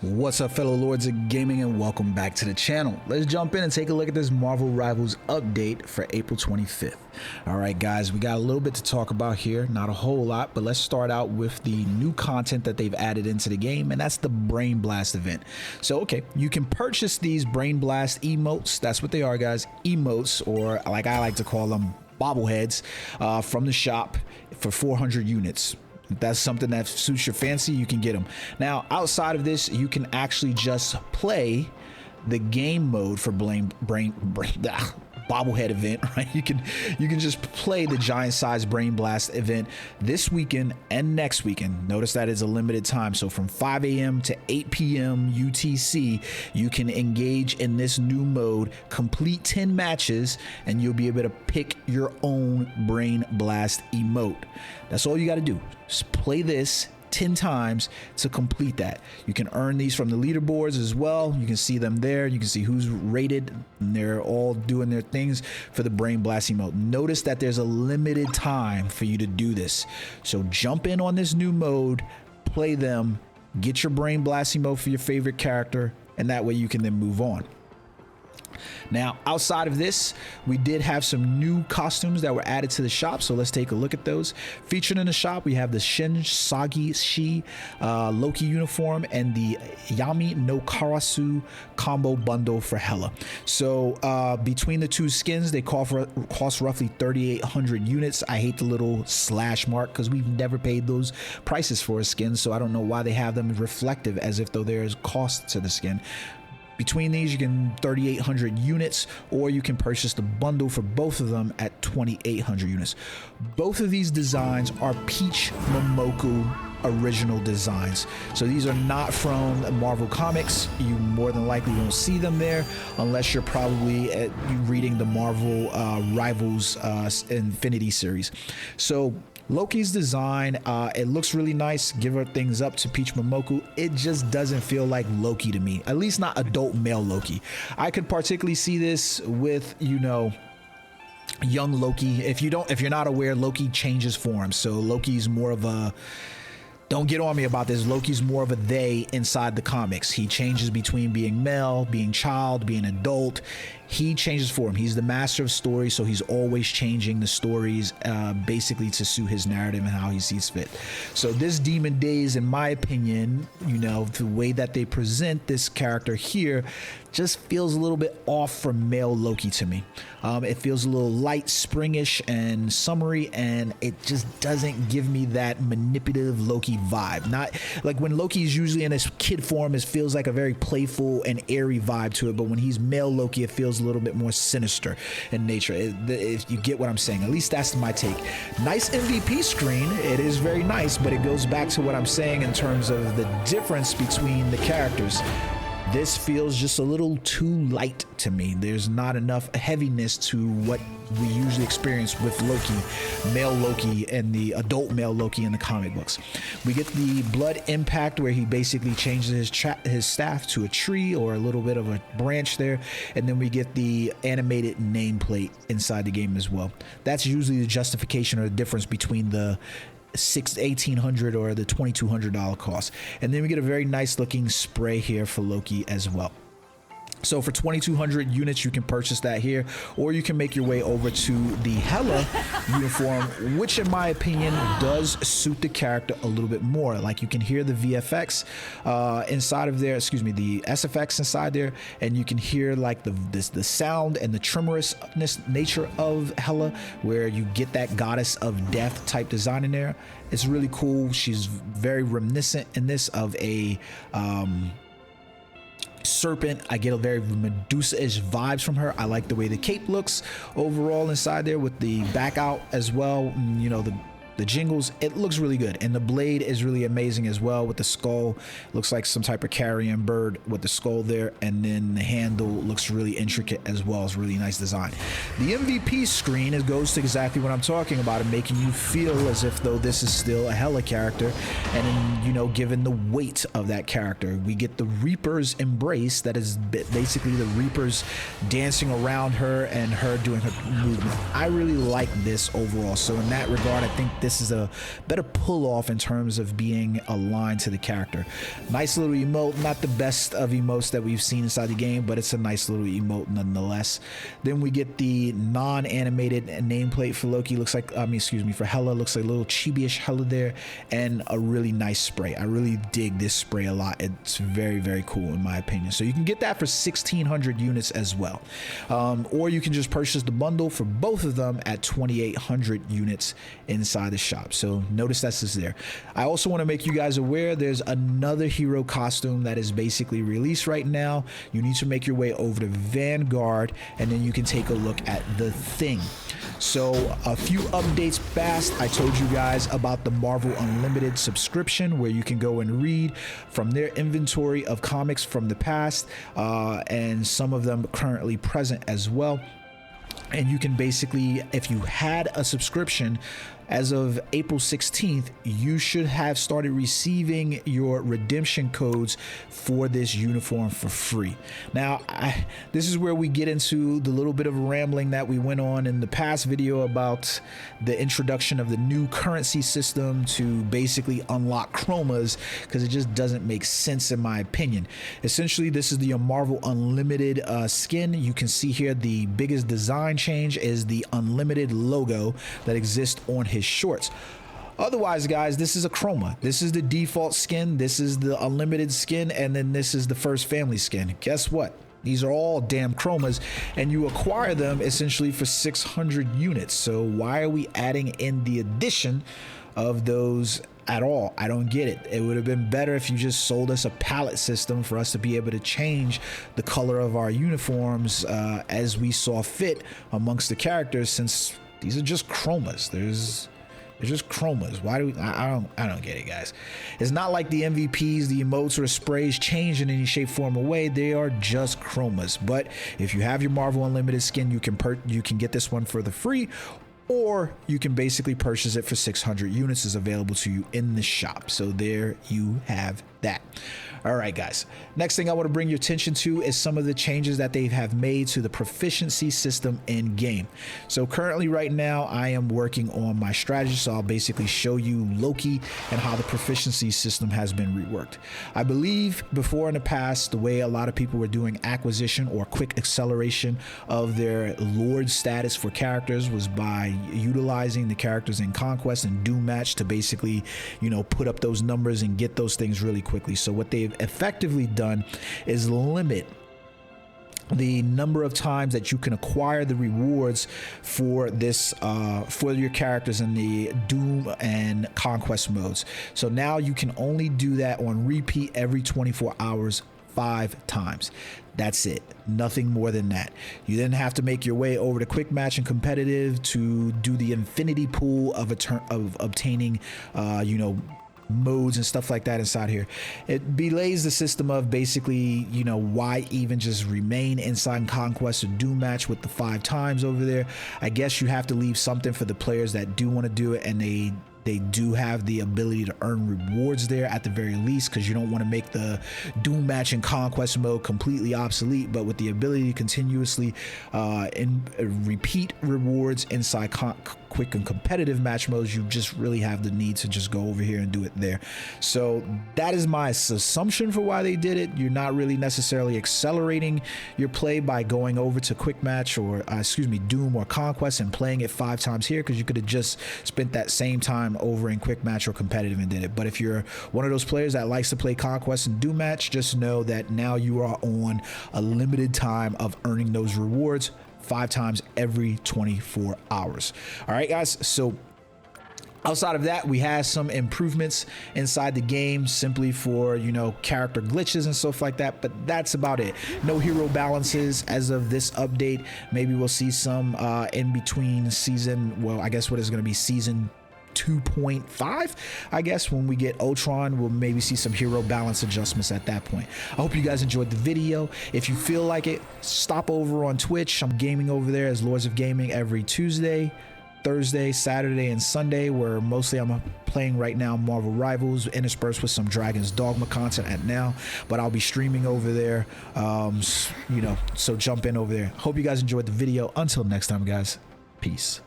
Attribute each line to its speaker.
Speaker 1: What's up, fellow lords of gaming, and welcome back to the channel. Let's jump in and take a look at this Marvel Rivals update for April 25th. All right, guys, we got a little bit to talk about here, not a whole lot, but let's start out with the new content that they've added into the game, and that's the Brain Blast event. So, okay, you can purchase these Brain Blast emotes. That's what they are, guys, emotes, or like I like to call them, bobbleheads, from the shop for 400 units. If that's something that suits your fancy, you can get them. Now, outside of this, you can actually just play the game mode for bobblehead event, right? You can just play the giant size Brain Blast event this weekend and next weekend. Notice that it's a limited time. So from 5 a.m. to 8 p.m. UTC, you can engage in this new mode, complete 10 matches, and you'll be able to pick your own Brain Blast emote. That's all you got to do. Just play this 10 times to complete that. You can earn these from the leaderboards as well. You can see them there. You can see who's rated, and they're all doing their things for the Brain Blast emote. Notice that there's a limited time for you to do this. So jump in on this new mode, play them, get your Brain Blast emote for your favorite character, and that way you can then move on. Now, outside of this, we did have some new costumes that were added to the shop, so let's take a look at those. Featured in the shop, we have the Shin Sagi Shi Loki uniform and the Yami no Karasu combo bundle for Hela. So between the two skins, they cost roughly 3,800 units. I hate the little slash mark because we've never paid those prices for a skin, so I don't know why they have them reflective as if though there's cost to the skin. Between these, you can 3,800 units, or you can purchase the bundle for both of them at 2,800 units. Both of these designs are Peach Momoko original designs. So these are not from Marvel Comics. You more than likely won't see them there unless you're probably reading the Marvel Rivals Infinity series. So Loki's design, it looks really nice. Give her things up to Peach Momoko. It just doesn't feel like Loki to me, at least not adult male Loki. I could particularly see this with, you know, young Loki. If you're not aware, Loki changes form. So Loki's more of a, don't get on me about this, Loki's more of a they inside the comics. He changes between being male, being child, being adult. He changes form. He's the master of stories, so he's always changing the stories basically to suit his narrative and how he sees fit. So this Demon Days, in my opinion, you know, the way that they present this character here just feels a little bit off from male Loki to me. It feels a little light, springish, and summery, and it just doesn't give me that manipulative Loki vibe. Not like when Loki is usually in his kid form, it feels like a very playful and airy vibe to it, but when he's male Loki, it feels a little bit more sinister in nature, if you get what I'm saying. At least that's my take. Nice MVP screen. It is very nice, but it goes back to what I'm saying in terms of the difference between the characters. This feels just a little too light to me. There's not enough heaviness to what we usually experience with Loki, male Loki, and the adult male Loki in the comic books. We get the Blood Impact, where he basically changes his staff to a tree or a little bit of a branch there, and then we get the animated nameplate inside the game as well. That's usually the justification or the difference between the $1,800 or the $2,200 cost. And then we get a very nice looking spray here for Loki as well. So for 2,200 units, you can purchase that here, or you can make your way over to the Hela uniform, which in my opinion does suit the character a little bit more. Like, you can hear the VFX inside of there, excuse me, the SFX inside there, and you can hear like the sound and the tremorousness nature of Hela, where you get that goddess of death type design in there. It's really cool. She's very reminiscent in this of a serpent. I get a very Medusa-ish vibes from her. I like the way the cape looks overall inside there with the back out as well. You know, the jingles, it looks really good, and the blade is really amazing as well with the skull. Looks like some type of carrion bird with the skull there, and then the handle looks really intricate as well. It's really nice design. The MVP screen, it goes to exactly what I'm talking about, and making you feel as if though this is still a Hela character, and then, you know, given the weight of that character, we get the Reaper's embrace. That is basically the Reapers dancing around her and her doing her movement. I really like this overall, so in that regard, I think this this is a better pull off in terms of being aligned to the character. Nice little emote, not the best of emotes that we've seen inside the game, but it's a nice little emote nonetheless. Then we get the non-animated nameplate for Loki. Looks like, for Hela. Looks like a little chibi-ish Hela there, and a really nice spray. I really dig this spray a lot. It's very, very cool in my opinion. So you can get that for 1,600 units as well. Or you can just purchase the bundle for both of them at 2,800 units inside the shop. So notice that's just there. I also want to make you guys aware there's another hero costume that is basically released right now. You need to make your way over to Vanguard, and then you can take a look at the thing. So a few updates fast. I told you guys about the Marvel Unlimited subscription, where you can go and read from their inventory of comics from the past, and some of them currently present as well. And you can basically, if you had a subscription as of April 16th, you should have started receiving your redemption codes for this uniform for free. Now, this is where we get into the little bit of rambling that we went on in the past video about the introduction of the new currency system to basically unlock chromas, because it just doesn't make sense in my opinion. Essentially, this is the Marvel Unlimited skin. You can see here the biggest design change is the Unlimited logo that exists on his shorts. Otherwise, guys, this is a chroma. This is the default skin, this is the unlimited skin, and then this is the first family skin. Guess what? These are all damn chromas, and you acquire them essentially for 600 units. So why are we adding in the addition of those at all? I don't get it. It would have been better if you just sold us a palette system for us to be able to change the color of our uniforms as we saw fit amongst the characters, since these are just chromas. They're just chromas. Why do we, I don't get it, guys. It's not like the MVPs, the emotes, or the sprays change in any shape, form, or way. They are just chromas. But if you have your Marvel Unlimited skin, you can get this one for the free, or you can basically purchase it for 600 units. Is available to you in the shop. So there you have that. All right, guys. Next thing I want to bring your attention to is some of the changes that they have made to the proficiency system in game. So currently right now I am working on my strategy, so I'll basically show you Loki and how the proficiency system has been reworked. I believe before in the past, the way a lot of people were doing acquisition or quick acceleration of their Lord status for characters was by utilizing the characters in Conquest and Doom Match to basically, you know, put up those numbers and get those things really quickly. So what they've effectively done is limit the number of times that you can acquire the rewards for this for your characters in the Doom and Conquest modes. So now you can only do that on repeat every 24 hours 5 times. That's it. Nothing more than that. You then have to make your way over to quick match and competitive to do the infinity pool of obtaining you know, modes and stuff like that inside here. It belays the system of basically, you know, why even just remain inside Conquest or Doom Match with the 5 times over there. I guess you have to leave something for the players that do want to do it, and they do have the ability to earn rewards there at the very least, because you don't want to make the Doom Match and Conquest mode completely obsolete. But with the ability to continuously repeat rewards inside quick and competitive match modes, you just really have the need to just go over here and do it there. So that is my assumption for why they did it. You're not really necessarily accelerating your play by going over to quick match or Doom or Conquest and playing it 5 times here, because you could have just spent that same time over in quick match or competitive and did it. But if you're one of those players that likes to play Conquest and Doom Match, just know that now you are on a limited time of earning those rewards 5 times every 24 hours. All right, guys. So outside of that, we have some improvements inside the game simply for, you know, character glitches and stuff like that, but that's about it. No hero balances as of this update. Maybe we'll see some in between season, well, I guess what is going to be season 2.5, I guess. When we get Ultron, we'll maybe see some hero balance adjustments at that point. I hope you guys enjoyed the video. If you feel like it, stop over on Twitch. I'm gaming over there as Lords of Gaming every Tuesday, Thursday, Saturday, and Sunday, where mostly I'm playing right now Marvel Rivals, interspersed with some Dragon's Dogma content at now, but I'll be streaming over there, you know, so jump in over there. Hope you guys enjoyed the video. Until next time, guys, peace.